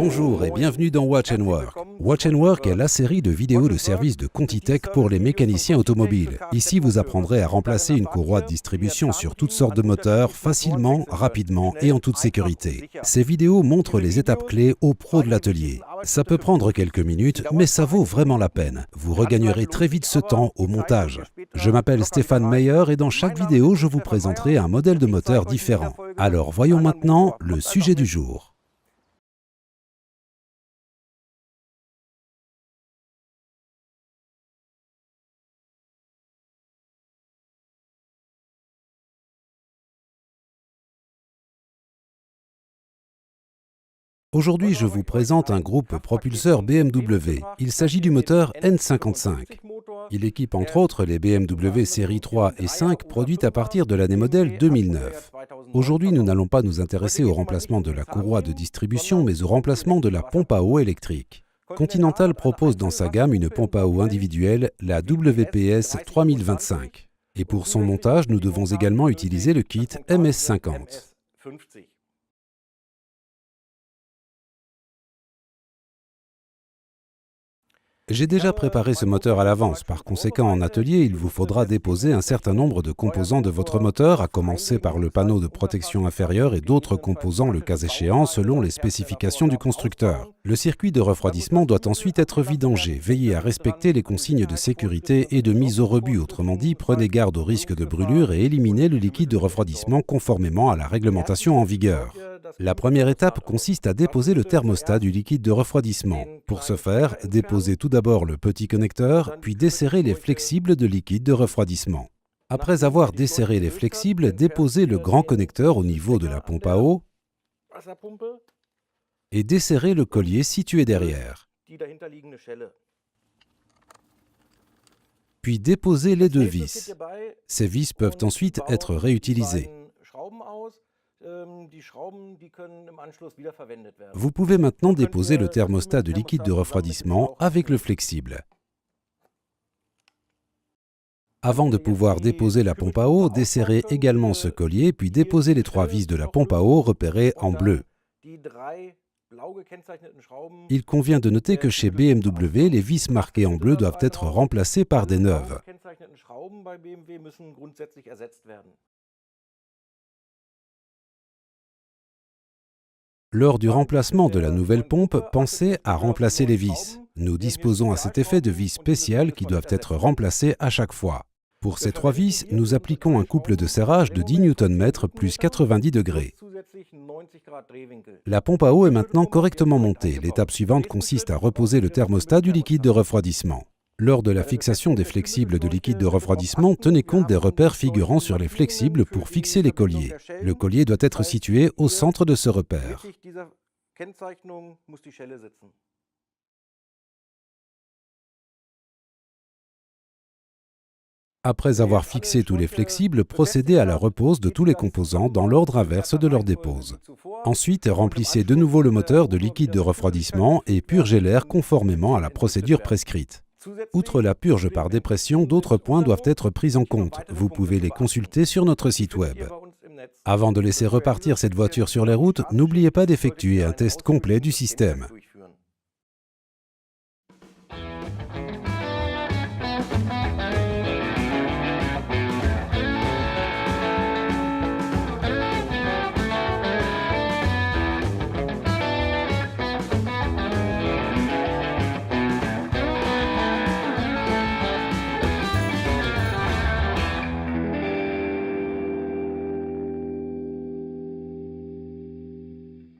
Bonjour et bienvenue dans Watch & Work. Watch & Work est la série de vidéos de service de Contitech pour les mécaniciens automobiles. Ici, vous apprendrez à remplacer une courroie de distribution sur toutes sortes de moteurs, facilement, rapidement et en toute sécurité. Ces vidéos montrent les étapes clés aux pros de l'atelier. Ça peut prendre quelques minutes, mais ça vaut vraiment la peine. Vous regagnerez très vite ce temps au montage. Je m'appelle Stéphane Meyer et dans chaque vidéo, je vous présenterai un modèle de moteur différent. Alors, voyons maintenant le sujet du jour. Aujourd'hui, je vous présente un groupe propulseur BMW. Il s'agit du moteur N55. Il équipe entre autres les BMW série 3 et 5 produites à partir de l'année modèle 2009. Aujourd'hui, nous n'allons pas nous intéresser au remplacement de la courroie de distribution, mais au remplacement de la pompe à eau électrique. Continental propose dans sa gamme une pompe à eau individuelle, la WPS 3025. Et pour son montage, nous devons également utiliser le kit MS50. J'ai déjà préparé ce moteur à l'avance, par conséquent en atelier, il vous faudra déposer un certain nombre de composants de votre moteur, à commencer par le panneau de protection inférieure et d'autres composants le cas échéant selon les spécifications du constructeur. Le circuit de refroidissement doit ensuite être vidangé. Veillez à respecter les consignes de sécurité et de mise au rebut, autrement dit, prenez garde au risque de brûlure et éliminez le liquide de refroidissement conformément à la réglementation en vigueur. La première étape consiste à déposer le thermostat du liquide de refroidissement. Pour ce faire, déposez tout d'abord le petit connecteur, puis desserrez les flexibles de liquide de refroidissement. Après avoir desserré les flexibles, déposez le grand connecteur au niveau de la pompe à eau et desserrez le collier situé derrière. Puis déposez les deux vis. Ces vis peuvent ensuite être réutilisées. Vous pouvez maintenant déposer le thermostat de liquide de refroidissement avec le flexible. Avant de pouvoir déposer la pompe à eau, desserrez également ce collier, puis déposez les trois vis de la pompe à eau repérées en bleu. Il convient de noter que chez BMW, les vis marquées en bleu doivent être remplacées par des neuves. Lors du remplacement de la nouvelle pompe, pensez à remplacer les vis. Nous disposons à cet effet de vis spéciales qui doivent être remplacées à chaque fois. Pour ces trois vis, nous appliquons un couple de serrage de 10 Nm plus 90 degrés. La pompe à eau est maintenant correctement montée. L'étape suivante consiste à reposer le thermostat du liquide de refroidissement. Lors de la fixation des flexibles de liquide de refroidissement, tenez compte des repères figurant sur les flexibles pour fixer les colliers. Le collier doit être situé au centre de ce repère. Après avoir fixé tous les flexibles, procédez à la repose de tous les composants dans l'ordre inverse de leur dépose. Ensuite, remplissez de nouveau le moteur de liquide de refroidissement et purgez l'air conformément à la procédure prescrite. Outre la purge par dépression, d'autres points doivent être pris en compte. Vous pouvez les consulter sur notre site web. Avant de laisser repartir cette voiture sur les routes, n'oubliez pas d'effectuer un test complet du système.